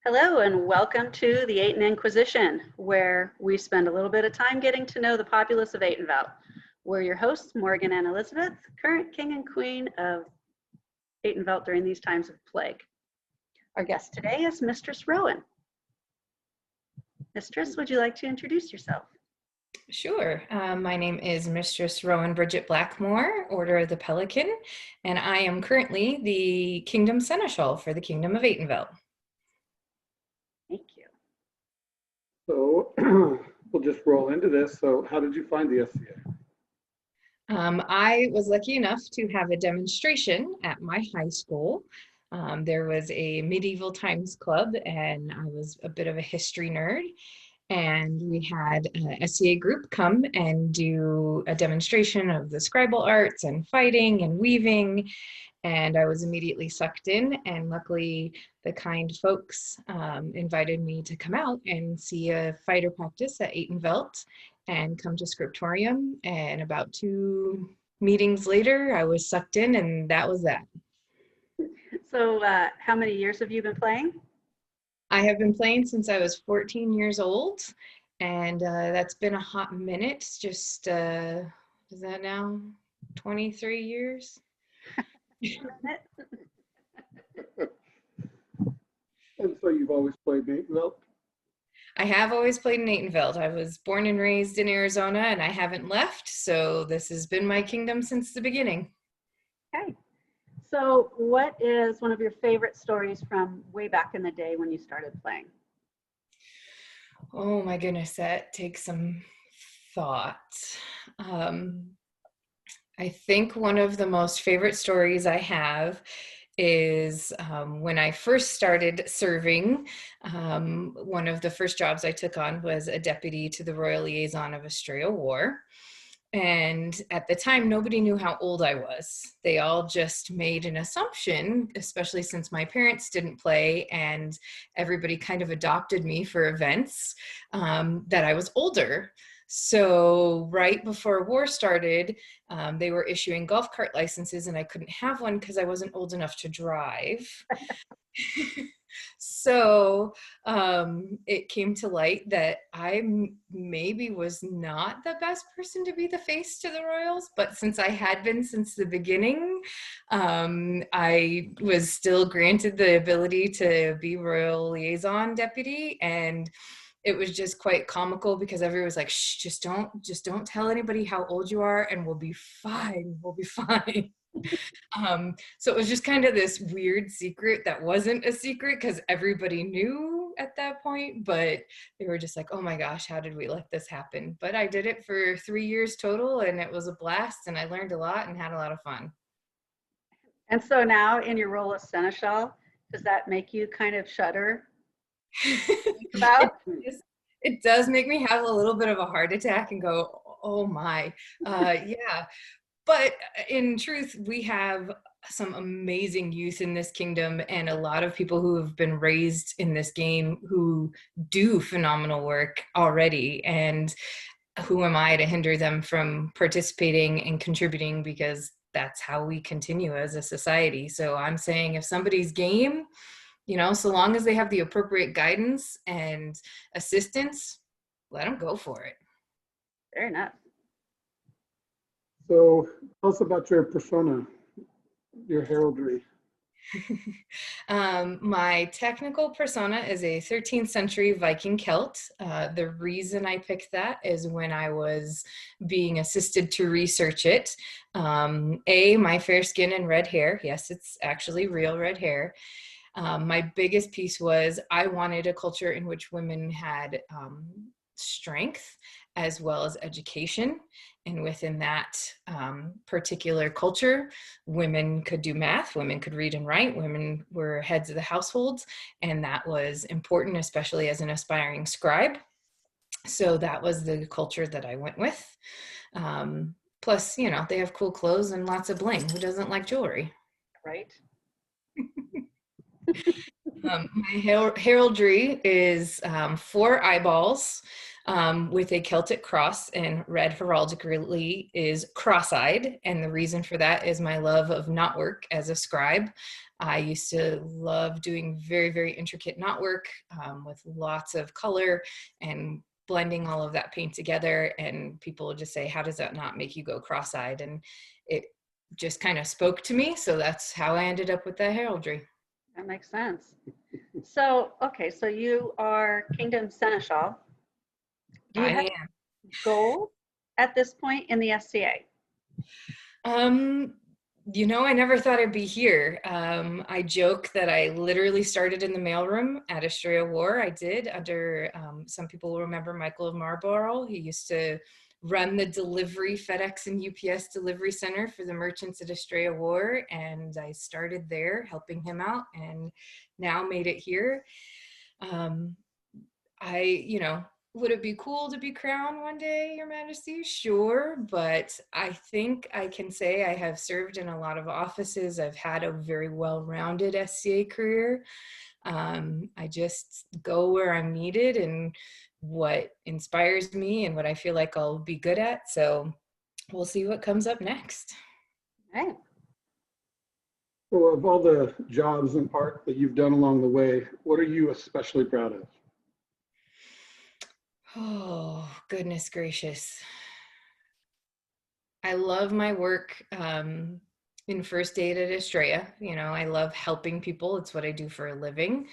Hello and welcome to the Aten Inquisition, where we spend a little bit of time getting to know the populace of Atenveldt. We're your hosts, Morgan and Elizabeth, current king and queen of Atenveldt during these times of plague. Our guest today is Mistress Rowan. Mistress, would you like to introduce yourself? Sure. My name is Mistress Rowan Bridget Blackmore, Order of the Pelican, and I am currently the Kingdom Seneschal for the Kingdom of Atenveldt. Thank you. So we'll just roll into this. So how did you find the SCA? I was lucky enough to have a demonstration at my high school. There was a medieval times club, and I was a bit of a history nerd. And we had a SCA group come and do a demonstration of the scribal arts and fighting and weaving. And I was immediately sucked in, and luckily the kind folks invited me to come out and see a fighter practice at Atenveldt and come to Scriptorium. And about 2 meetings later, I was sucked in, and that was that. So how many years have you been playing? I have been playing since I was 14 years old, and that's been a hot minute. Just, is that now 23 years? And so you've always played Atenveldt? I have always played in Atenveldt. I was born and raised in Arizona, and I haven't left, so this has been my kingdom since the beginning. Okay. So what is one of your favorite stories from way back in the day when you started playing? Oh my goodness, that takes some thought. I think one of the most favorite stories I have is when I first started serving. One of the first jobs I took on was a deputy to the Royal Liaison of Australia War. And at the time, nobody knew how old I was. They all just made an assumption, especially since my parents didn't play and everybody kind of adopted me for events, that I was older. So right before war started, they were issuing golf cart licenses, and I couldn't have one because I wasn't old enough to drive. So it came to light that I maybe was not the best person to be the face to the royals, but since I had been since the beginning, I was still granted the ability to be royal liaison deputy. And it was just quite comical because everyone was like, shh, just don't tell anybody how old you are, and we'll be fine. We'll be fine. So it was just kind of this weird secret that wasn't a secret because everybody knew at that point, but they were just like, oh my gosh, how did we let this happen? But I did it for 3 years total, and it was a blast, and I learned a lot and had a lot of fun. And so now in your role as Seneschal, does that make you kind of shudder? It does make me have a little bit of a heart attack and go, oh my, yeah. But in truth, we have some amazing youth in this kingdom, and a lot of people who have been raised in this game who do phenomenal work already. And who am I to hinder them from participating and contributing, because that's how we continue as a society. So I'm saying if somebody's game, so long as they have the appropriate guidance and assistance, let them go for it. Fair enough. So tell us about your persona, your heraldry. My technical persona is a 13th century Viking Celt. The reason I picked that is when I was being assisted to research it. My fair skin and red hair. Yes, it's actually real red hair. My biggest piece was I wanted a culture in which women had strength as well as education. And within that particular culture, women could do math, women could read and write, women were heads of the households, and that was important, especially as an aspiring scribe. So that was the culture that I went with. Plus, they have cool clothes and lots of bling. Who doesn't like jewelry? Right. My heraldry is 4 eyeballs, with a Celtic cross, and red heraldically is cross-eyed. And the reason for that is my love of knotwork as a scribe. I used to love doing very, very intricate knotwork with lots of color and blending all of that paint together. And people would just say, how does that not make you go cross-eyed? And it just kind of spoke to me. So that's how I ended up with the heraldry. That makes sense. So, okay, so you are Kingdom Seneschal. Do you I have am. goals at this point in the SCA? I never thought I'd be here. I joke that I literally started in the mailroom at Estrella War. I did under, some people will remember Michael of Marlborough. He used to run the delivery, FedEx and UPS delivery center for the merchants at Estrella War. And I started there helping him out and now made it here. Would it be cool to be crowned one day, Your Majesty? Sure, but I think I can say I have served in a lot of offices. I've had a very well-rounded SCA career. I just go where I'm needed and what inspires me and what I feel like I'll be good at. So we'll see what comes up next. Okay. So of all the jobs and art that you've done along the way, what are you especially proud of? Oh, goodness gracious. I love my work in first aid at Estrella. I love helping people. It's what I do for a living.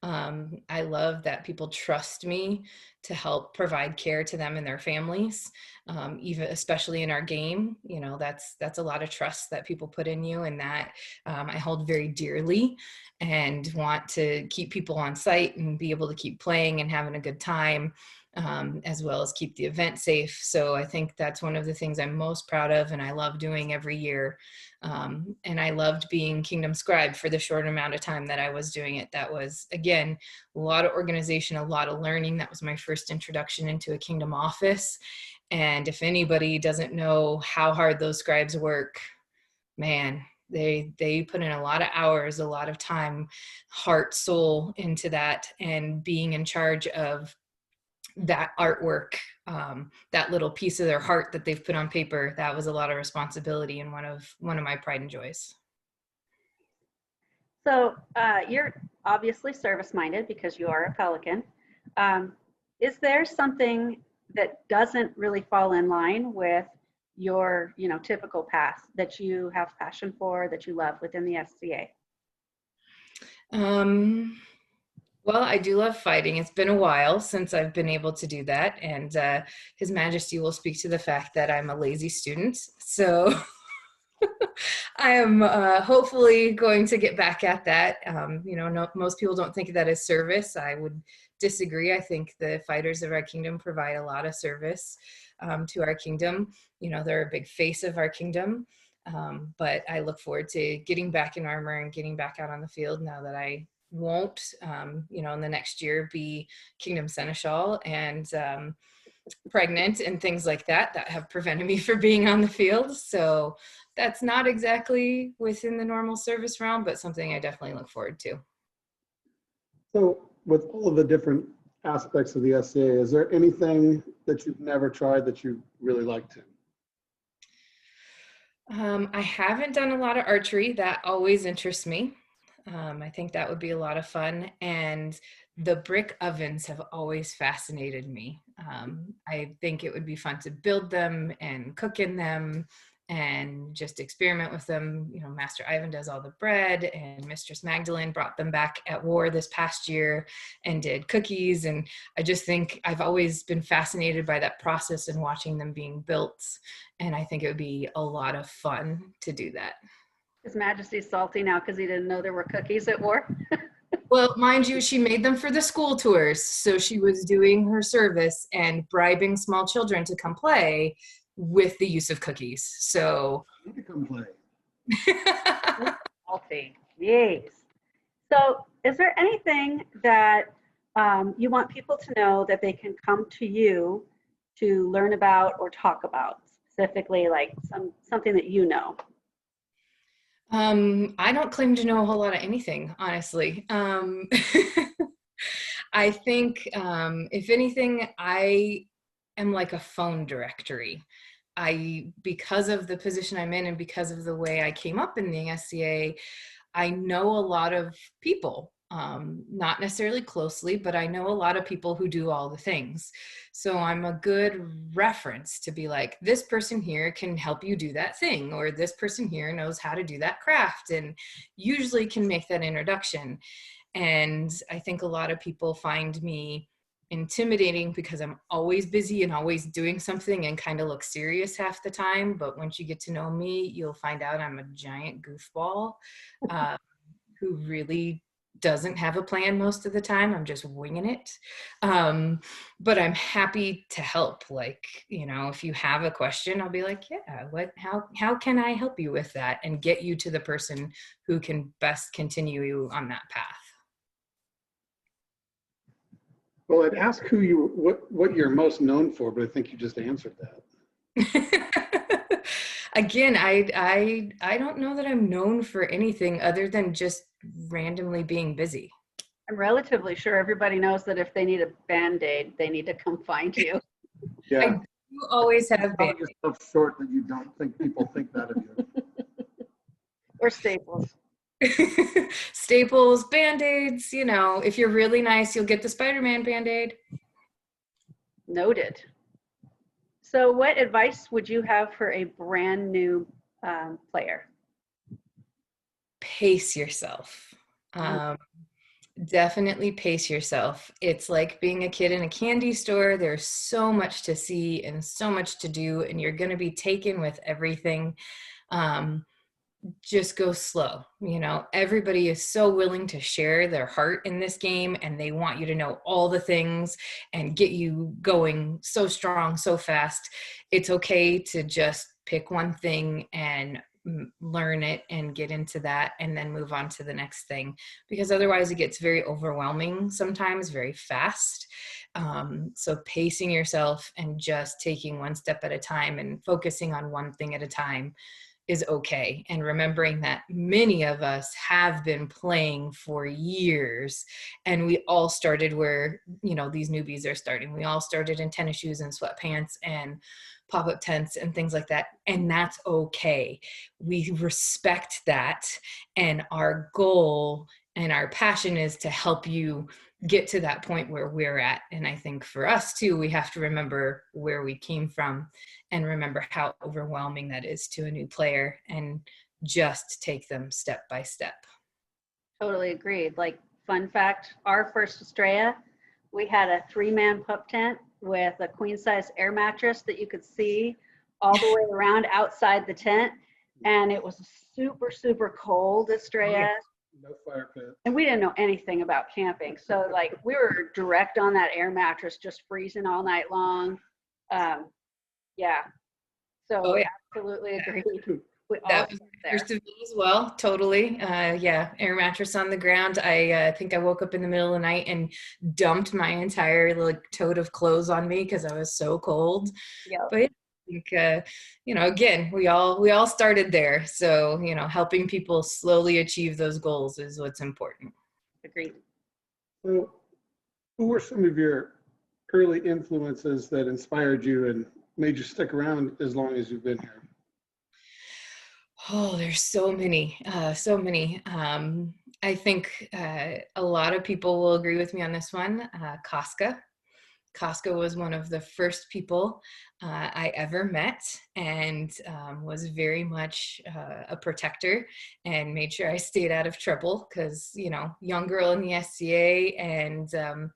I love that people trust me to help provide care to them and their families, even especially in our game. That's a lot of trust that people put in you, and that I hold very dearly and want to keep people on site and be able to keep playing and having a good time. As well as keep the event safe. So I think that's one of the things I'm most proud of and I love doing every year. And I loved being Kingdom Scribe for the short amount of time that I was doing it. That was, again, a lot of organization, a lot of learning. That was my first introduction into a Kingdom office. And if anybody doesn't know how hard those scribes work, man, they put in a lot of hours, a lot of time, heart, soul into that, and being in charge of that artwork, that little piece of their heart that they've put on paper. That was a lot of responsibility and one of my pride and joys. So you're obviously service-minded because you are a Pelican. Is there something that doesn't really fall in line with your, typical path that you have passion for, that you love within the SCA? Well, I do love fighting. It's been a while since I've been able to do that. And His Majesty will speak to the fact that I'm a lazy student. So I am hopefully going to get back at that. Most people don't think of that as service. I would disagree. I think the fighters of our kingdom provide a lot of service to our kingdom. They're a big face of our kingdom. But I look forward to getting back in armor and getting back out on the field now that I won't, in the next year be Kingdom Seneschal and pregnant and things like that have prevented me from being on the field. So that's not exactly within the normal service realm, but something I definitely look forward to. So with all of the different aspects of the SCA, is there anything that you've never tried that you really like to? I haven't done a lot of archery. That always interests me. I think that would be a lot of fun. And the brick ovens have always fascinated me. I think it would be fun to build them and cook in them and just experiment with them. Master Ivan does all the bread, and Mistress Magdalene brought them back at war this past year and did cookies. And I just think I've always been fascinated by that process and watching them being built. And I think it would be a lot of fun to do that. His Majesty's salty now because he didn't know there were cookies at war. Well, mind you, she made them for the school tours. So she was doing her service and bribing small children to come play with the use of cookies. So You can come play. Salty. Yes. So is there anything that you want people to know that they can come to you to learn about or talk about, specifically like something that you know? I don't claim to know a whole lot of anything, honestly. I think, if anything, I am like a phone directory. Because of the position I'm in and because of the way I came up in the SCA, I know a lot of people, not necessarily closely, but I know a lot of people who do all the things. So I'm a good reference to be like, this person here can help you do that thing, or this person here knows how to do that craft, and usually can make that introduction. And I think a lot of people find me intimidating because I'm always busy and always doing something and kind of look serious half the time. But once you get to know me, you'll find out I'm a giant goofball uh, who really doesn't have a plan most of the time. I'm just winging it. But I'm happy to help. Like, if you have a question, I'll be like, yeah, how can I help you with that and get you to the person who can best continue you on that path? Well, I'd ask what you're most known for, but I think you just answered that. Again, I don't know that I'm known for anything other than just randomly being busy. I'm relatively sure everybody knows that if they need a Band-Aid, they need to come find you. Yeah. I do always have Sell yourself short that you don't think people think that of you. Or staples. Staples, Band-Aids, if you're really nice, you'll get the Spider-Man Band-Aid. Noted. So what advice would you have for a brand new player? Pace yourself. Definitely pace yourself. It's like being a kid in a candy store. There's so much to see and so much to do, and you're going to be taken with everything. Just go slow. Everybody is so willing to share their heart in this game, and they want you to know all the things and get you going so strong, so fast. It's okay to just pick one thing and learn it and get into that and then move on to the next thing, because otherwise it gets very overwhelming sometimes very fast. So pacing yourself and just taking one step at a time and focusing on one thing at a time is okay. And remembering that many of us have been playing for years, and we all started where, these newbies are starting. We all started in tennis shoes and sweatpants and pop-up tents and things like that. And that's okay. We respect that. And our goal and our passion is to help you get to that point where we're at. And I think for us too, we have to remember where we came from and remember how overwhelming that is to a new player, and just take them step by step. Totally agreed. Like, fun fact, our first Estrella, we had a 3-man pup tent with a queen size air mattress that you could see all the way around outside the tent. And it was super, super cold Estrella. No fire pit. And we didn't know anything about camping. So like, we were direct on that air mattress, just freezing all night long. Yeah. So absolutely agree. We all That was first of me as well. Totally. Air mattress on the ground. I think I woke up in the middle of the night and dumped my entire tote of clothes on me because I was so cold. Yep. But I think, again, we all started there. So, helping people slowly achieve those goals is what's important. Agreed. So, who were some of your early influences that inspired you and made you stick around as long as you've been here? Oh, there's so many, so many. I think a lot of people will agree with me on this one. Casca. Casca was one of the first people I ever met, and was very much a protector and made sure I stayed out of trouble because, young girl in the SCA, and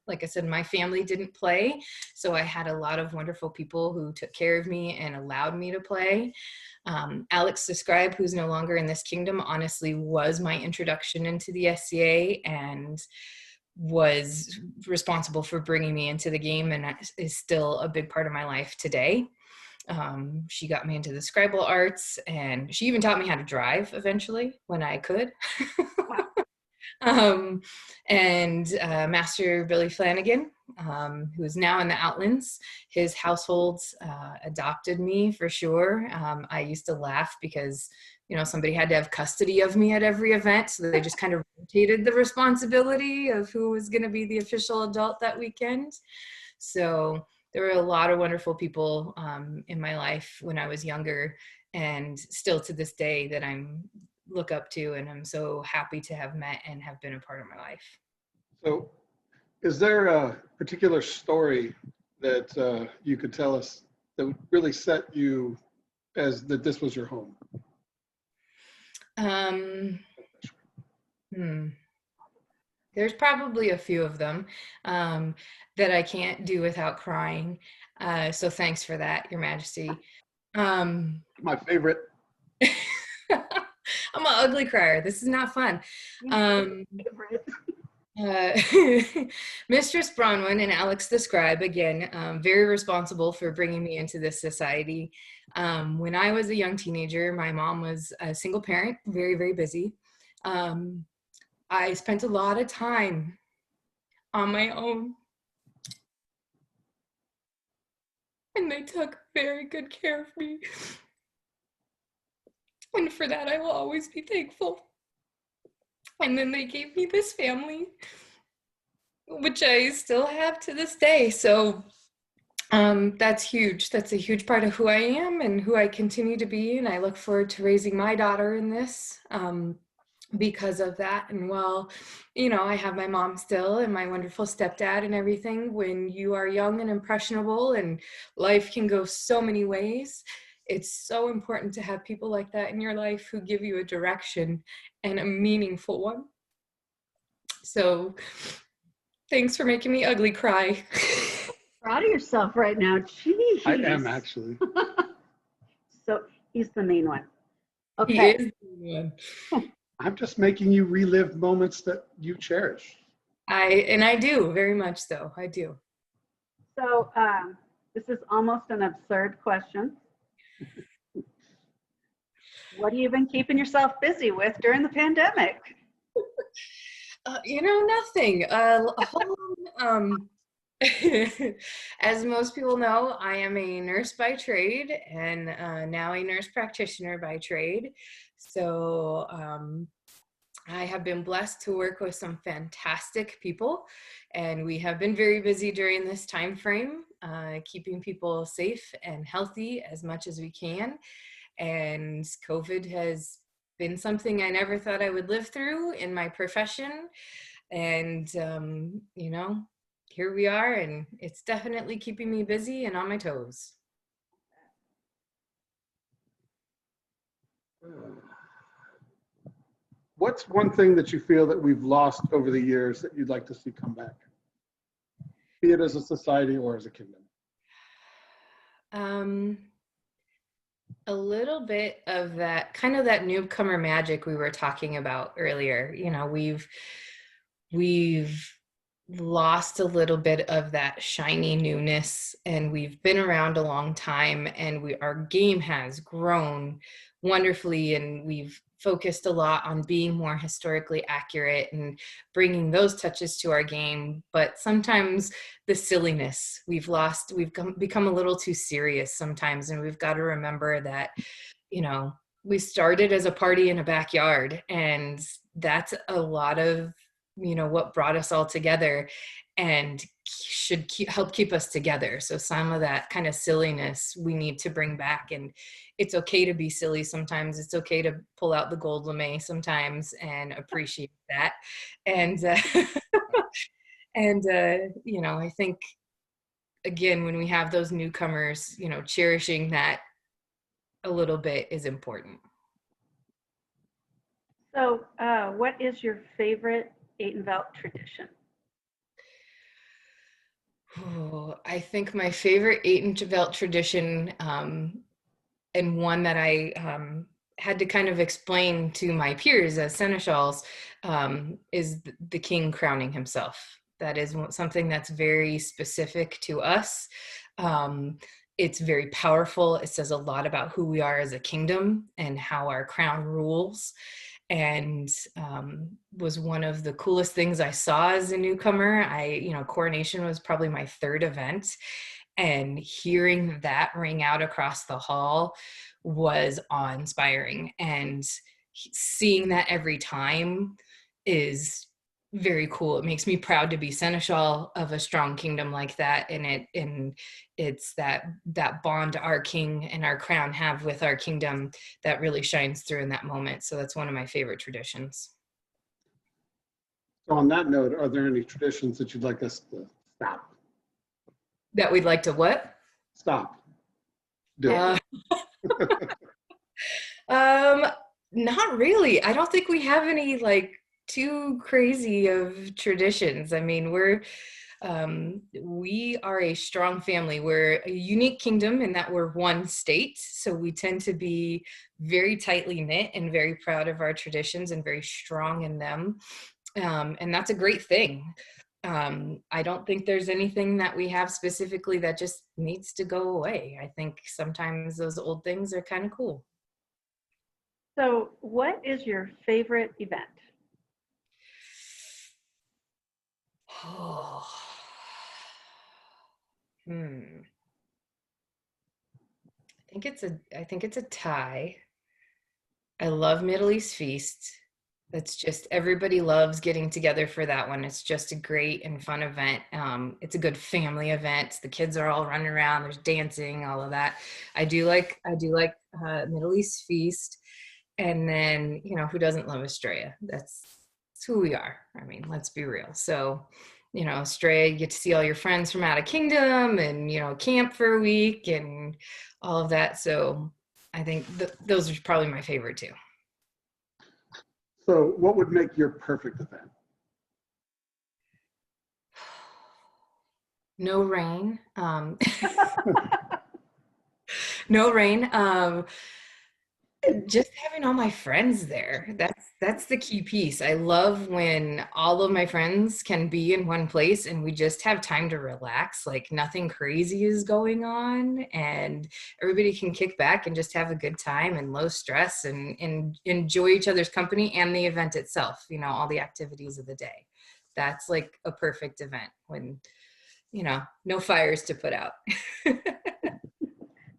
like I said, my family didn't play. So I had a lot of wonderful people who took care of me and allowed me to play. Alex the Scribe, who's no longer in this kingdom, honestly was my introduction into the SCA and was responsible for bringing me into the game, and is still a big part of my life today. She got me into the scribal arts, and she even taught me how to drive eventually when I could. And Master Billy Flanagan, who is now in the Outlands. His household adopted me for sure. I used to laugh because, you know, somebody had to have custody of me at every event. So they just kind of rotated the responsibility of who was going to be the official adult that weekend. So there were a lot of wonderful people in my life when I was younger, and still to this day that I'm look up to, and I'm so happy to have met and have been a part of my life. So is there a particular story that you could tell us that really set you as that this was your home? There's probably a few of them that I can't do without crying. So thanks for that, Your Majesty. My favorite. I'm an ugly crier. This is not fun. Mistress Rowan and Alex the Scribe, again, very responsible for bringing me into this society. When I was a young teenager, my mom was a single parent, very, very busy. I spent a lot of time on my own, and they took very good care of me. And for that, I will always be thankful. And then they gave me this family, which I still have to this day. So that's huge. That's a huge part of who I am and who I continue to be. And I look forward to raising my daughter in this because of that. And while, you know, I have my mom still and my wonderful stepdad and everything, when you are young and impressionable and life can go so many ways, it's so important to have people like that in your life who give you a direction and a meaningful one. So thanks for making me ugly cry. Proud of yourself right now. Jeez. I am actually. So he's the mean one. Okay. He is the mean one. I'm just making you relive moments that you cherish. I do, very much so. I do. So this is almost an absurd question. What have you been keeping yourself busy with during the pandemic? You know, nothing. As most people know, I am a nurse by trade and now a nurse practitioner by trade. So I have been blessed to work with some fantastic people, and we have been very busy during this time frame, keeping people safe and healthy as much as we can. And COVID has been something I never thought I would live through in my profession. And, you know, here we are, and it's definitely keeping me busy and on my toes. What's one thing that you feel that we've lost over the years that you'd like to see come back? Be it as a society or as a kingdom. A little bit of that, kind of that newcomer magic we were talking about earlier. You know, we've lost a little bit of that shiny newness, and we've been around a long time, and our game has grown wonderfully, and we've focused a lot on being more historically accurate and bringing those touches to our game. But sometimes the silliness we've lost, become a little too serious sometimes, and we've got to remember that, you know, we started as a party in a backyard, and that's a lot of, you know, what brought us all together and should help keep us together. So some of that kind of silliness we need to bring back, and it's okay to be silly sometimes. It's okay to pull out the gold lame sometimes and appreciate that. And you know, I think again, when we have those newcomers, you know, cherishing that a little bit is important. So what is your favorite Atenveldt tradition? Oh, I think my favorite Atenveldt tradition, and one that I had to kind of explain to my peers as Seneschals, is the king crowning himself. That is something that's very specific to us. It's very powerful. It says a lot about who we are as a kingdom and how our crown rules. and was one of the coolest things I saw as a newcomer. Coronation was probably my third event, and hearing that ring out across the hall was awe-inspiring, and seeing that every time is very cool. It makes me proud to be Seneschal of a strong kingdom like that, and it's that bond our king and our crown have with our kingdom that really shines through in that moment. So that's one of my favorite traditions. So on that note, are there any traditions that you'd like us to stop? That we'd like to what? Stop. Do it. Not really. I don't think we have any like too crazy of traditions. I mean, we are a strong family. We're a unique kingdom in that we're one state. So we tend to be very tightly knit and very proud of our traditions and very strong in them. And that's a great thing. I don't think there's anything that we have specifically that just needs to go away. I think sometimes those old things are kind of cool. So what is your favorite event? Oh. I think it's a tie. I love Middle East Feast. That's just, everybody loves getting together for that one. It's just a great and fun event. It's a good family event. The kids are all running around, there's dancing, all of that. I do like Middle East Feast. And then, who doesn't love Estrella? That's who we are. I mean, let's be real. So, Estrella, you get to see all your friends from out of kingdom and, camp for a week and all of that. So I think those are probably my favorite too. So what would make your perfect event? No rain. No rain. Just having all my friends there. That's the key piece. I love when all of my friends can be in one place and we just have time to relax, like nothing crazy is going on, and everybody can kick back and just have a good time and low stress and enjoy each other's company and the event itself, all the activities of the day. That's like a perfect event when, no fires to put out.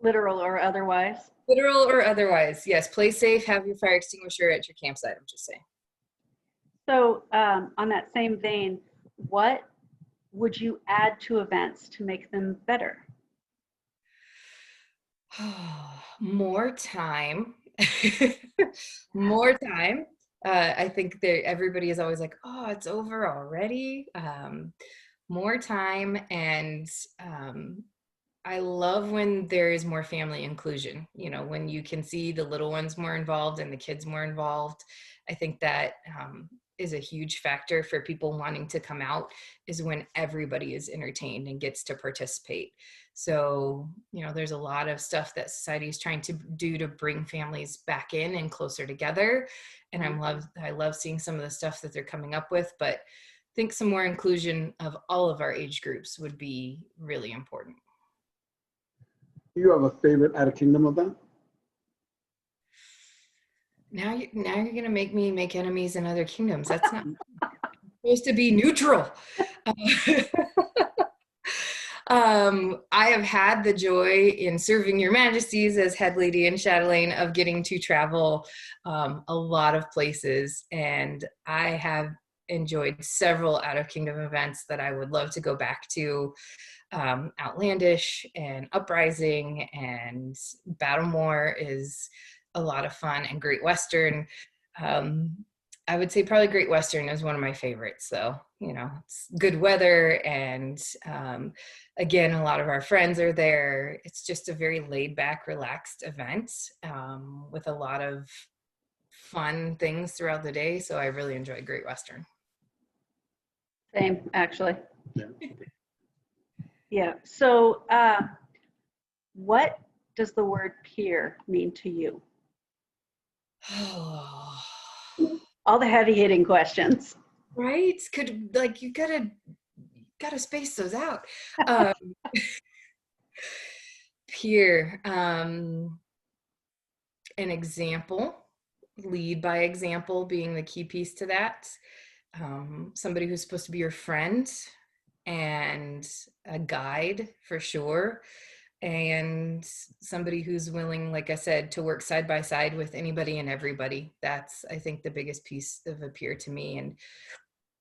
Literal or otherwise? Literal or otherwise, yes. Play safe, have your fire extinguisher at your campsite, I'm just saying. So on that same vein, what would you add to events to make them better? More time. More time. I think everybody is always like, oh, it's over already. More time, and I love when there is more family inclusion, when you can see the little ones more involved and the kids more involved. I think that is a huge factor for people wanting to come out, is when everybody is entertained and gets to participate. So, there's a lot of stuff that society is trying to do to bring families back in and closer together. And I love seeing some of the stuff that they're coming up with, but I think some more inclusion of all of our age groups would be really important. Do you have a favorite out of kingdom event? Now you're going to make me make enemies in other kingdoms. That's not supposed to be neutral. I have had the joy in serving your majesties as head lady in Chatelaine of getting to travel a lot of places, and I have enjoyed several out of kingdom events that I would love to go back to. Outlandish and Uprising and Battlemore is a lot of fun, and Great Western. I would say probably Great Western is one of my favorites. So, it's good weather, and again, a lot of our friends are there. It's just a very laid back, relaxed event with a lot of fun things throughout the day. So I really enjoy Great Western. Same, actually. Yeah. Yeah. So what does the word peer mean to you? All the heavy hitting questions. Right? You gotta space those out. Peer, an example, lead by example being the key piece to that. Somebody who's supposed to be your friend and a guide for sure. And somebody who's willing, like I said, to work side by side with anybody and everybody. That's, I think, the biggest piece of a peer to me. And,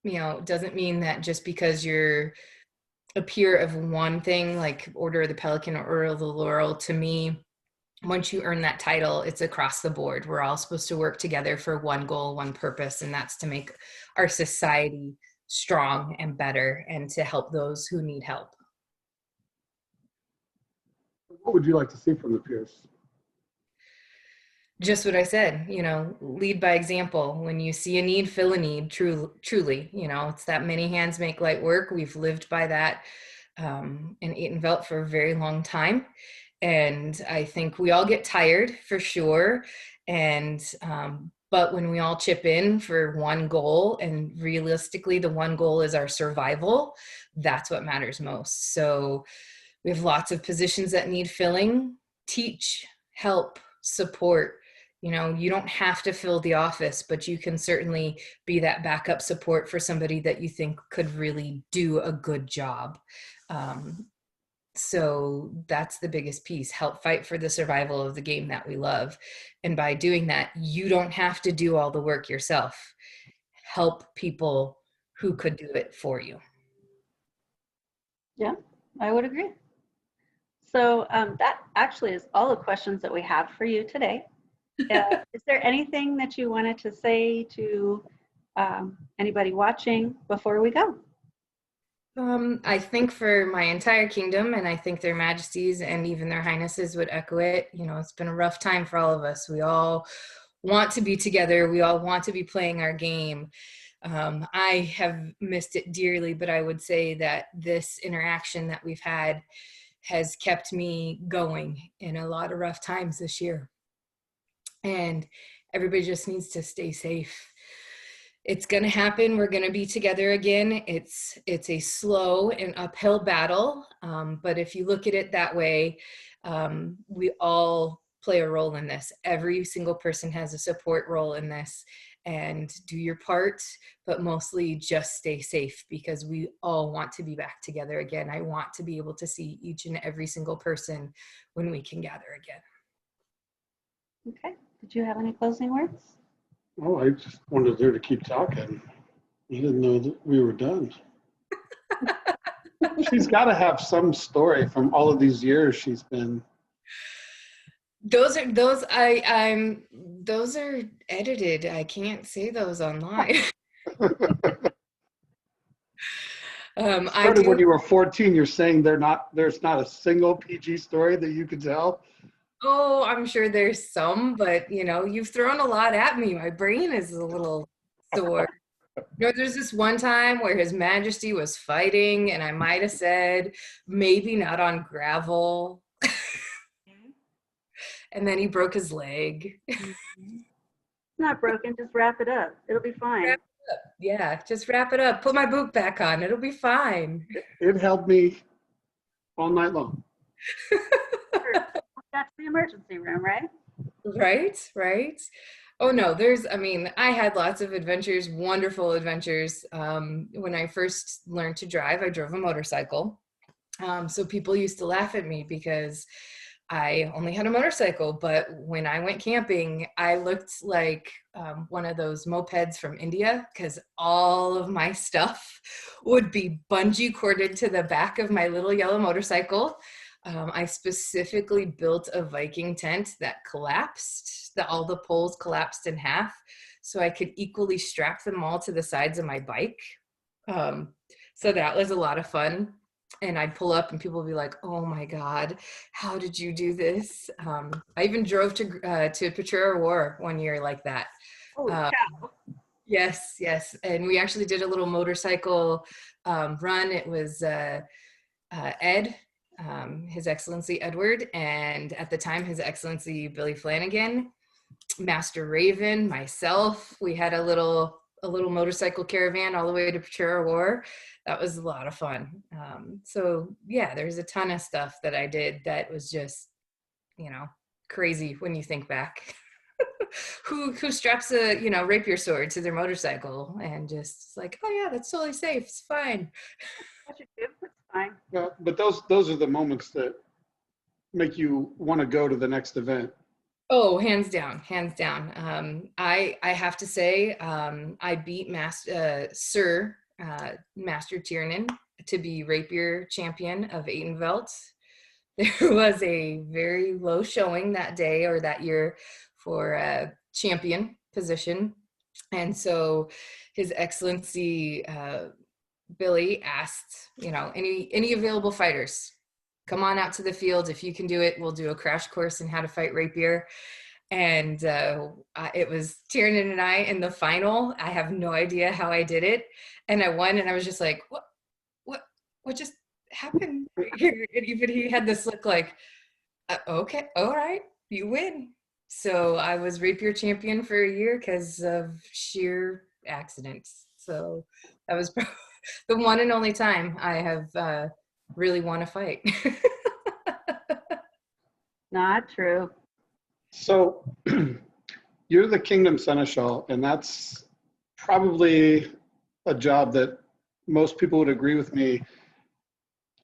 it doesn't mean that just because you're a peer of one thing, like Order of the Pelican or Order of the Laurel, to me, once you earn that title, it's across the board. We're all supposed to work together for one goal, one purpose, and that's to make our society strong and better and to help those who need help. What would you like to see from the peers? Just what I said, lead by example. When you see a need, fill a need, truly, it's that many hands make light work. We've lived by that in Atenveldt for a very long time. And I think we all get tired for sure. And, but when we all chip in for one goal, and realistically, the one goal is our survival, that's what matters most. So we have lots of positions that need filling. Teach, help, support. You don't have to fill the office, but you can certainly be that backup support for somebody that you think could really do a good job. So that's the biggest piece. Help fight for the survival of the game that we love. And by doing that, you don't have to do all the work yourself. Help people who could do it for you. Yeah, I would agree. So that actually is all the questions that we have for you today. Is there anything that you wanted to say to anybody watching before we go? I think for my entire kingdom, and I think their majesties and even their highnesses would echo it, it's been a rough time for all of us. We all want to be together. We all want to be playing our game. I have missed it dearly, but I would say that this interaction that we've had has kept me going in a lot of rough times this year. And everybody just needs to stay safe. It's going to happen. We're going to be together again. It's a slow and uphill battle. But if you look at it that way, we all play a role in this. Every single person has a support role in this, and do your part, but mostly just stay safe, because we all want to be back together again. I want to be able to see each and every single person when we can gather again. Okay. Did you have any closing words? Oh, I just wanted her to keep talking. You didn't know that we were done. She's got to have some story from all of these years she's been. Those are edited. I can't say those online. Started when you were 14. You're saying there's not a single PG story that you could tell. Oh, I'm sure there's some, but you've thrown a lot at me. My brain is a little sore. There's this one time where His Majesty was fighting, and I might have said, maybe not on gravel. And then he broke his leg. It's not broken, just wrap it up. It'll be fine. Wrap it up. Yeah, just wrap it up. Put my boot back on. It'll be fine. It held me all night long. That's the emergency room, right? Right. Oh no, I had lots of adventures, wonderful adventures. When I first learned to drive, I drove a motorcycle. So people used to laugh at me because I only had a motorcycle, but when I went camping, I looked like one of those mopeds from India, because all of my stuff would be bungee corded to the back of my little yellow motorcycle. I specifically built a Viking tent that collapsed, all the poles collapsed in half, so I could equally strap them all to the sides of my bike. So that was a lot of fun. And I'd pull up and people would be like, oh my God, how did you do this? I even drove to Patrera War one year like that. Oh, cow. Yes. And we actually did a little motorcycle run. It was Ed, His Excellency Edward, and at the time, His Excellency Billy Flanagan, Master Raven, myself. We had a little motorcycle caravan all the way to Patrera War. That was a lot of fun. So yeah, there's a ton of stuff that I did that was just, crazy when you think back. who straps a, you know, rapier sword to their motorcycle and just like, oh yeah, that's totally safe. It's fine. What you do, it's fine. Well, but those are the moments that make you want to go to the next event. Oh, hands down, hands down. I have to say, I beat Sir Master Tiernan to be rapier champion of Atenveldt. There was a very low showing that day or that year for a champion position, and so His Excellency Billy asked, you know, any available fighters, come on out to the field. If you can do it, we'll do a crash course in how to fight rapier. And it was Tiernan and I in the final. I have no idea how I did it, and I won. And I was just like, what just happened here? And even he had this look like, okay, all right, you win. So I was rapier champion for a year because of sheer accidents. So that was probably the one and only time I have really won a fight. Not true. So you're the Kingdom Seneschal, and that's probably a job that most people would agree with me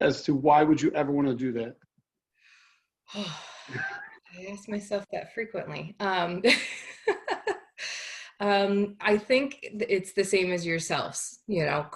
as to why would you ever want to do that? I ask myself that frequently. I think it's the same as yourselves, you know,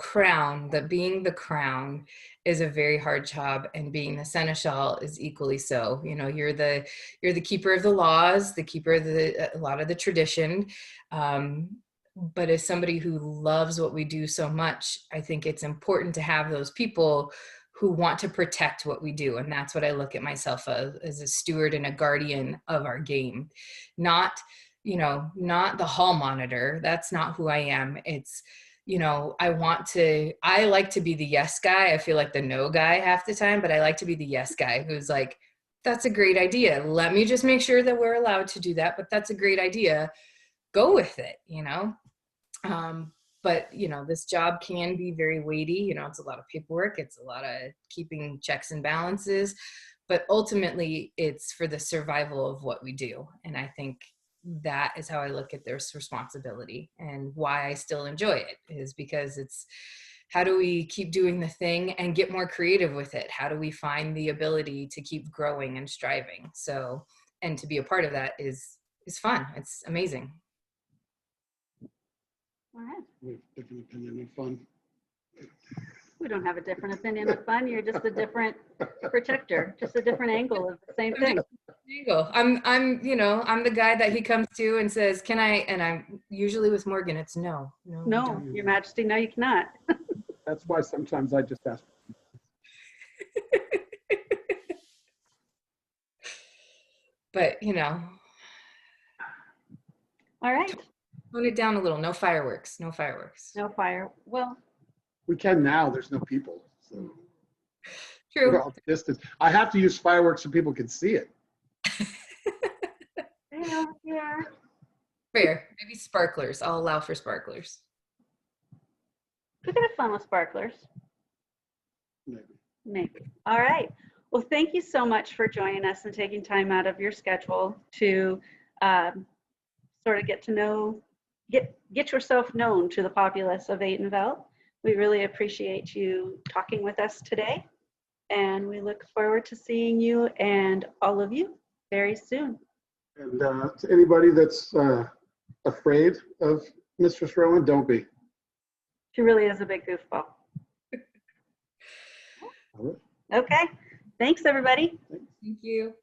being the crown is a very hard job, and being the seneschal is equally so. You know, you're the keeper of the laws, the keeper of a lot of the tradition. But as somebody who loves what we do so much, I think it's important to have those people who want to protect what we do. And that's what I look at myself as a steward and a guardian of our game. Not the hall monitor. That's not who I am. It's, you know, I like to be the yes guy. I feel like the no guy half the time, but I like to be the yes guy who's like, that's a great idea. Let me just make sure that we're allowed to do that, but that's a great idea. Go with it, you know? But, you know, this job can be very weighty. You know, it's a lot of paperwork. It's a lot of keeping checks and balances, but ultimately it's for the survival of what we do. And I think that is how I look at this responsibility, and why I still enjoy it is because it's, how do we keep doing the thing and get more creative with it? How do we find the ability to keep growing and striving? So, and to be a part of that is fun. It's amazing. All right. We have a different opinion of fun. We don't have a different opinion of fun. You're just a different protector, just a different angle of the same thing. There you go. I'm the guy that he comes to and says, can I, and I'm usually with Morgan, it's no, No, Your Majesty, no, you cannot. That's why sometimes I just ask. But, you know. All right. Tone it down a little. No fireworks. No fireworks. No fire. Well, We can now, there's no people. So True. we're all distance. I have to use fireworks so people can see it. yeah. Fair. Maybe sparklers. I'll allow for sparklers. We could have fun with sparklers. Maybe. All right. Well, thank you so much for joining us and taking time out of your schedule to sort of get to know, get yourself known to the populace of Atenveldt. We really appreciate you talking with us today, and we look forward to seeing you and all of you very soon. And to anybody that's afraid of Mistress Rowan, don't be. She really is a big goofball. All right. Okay. Thanks, everybody. Thank you.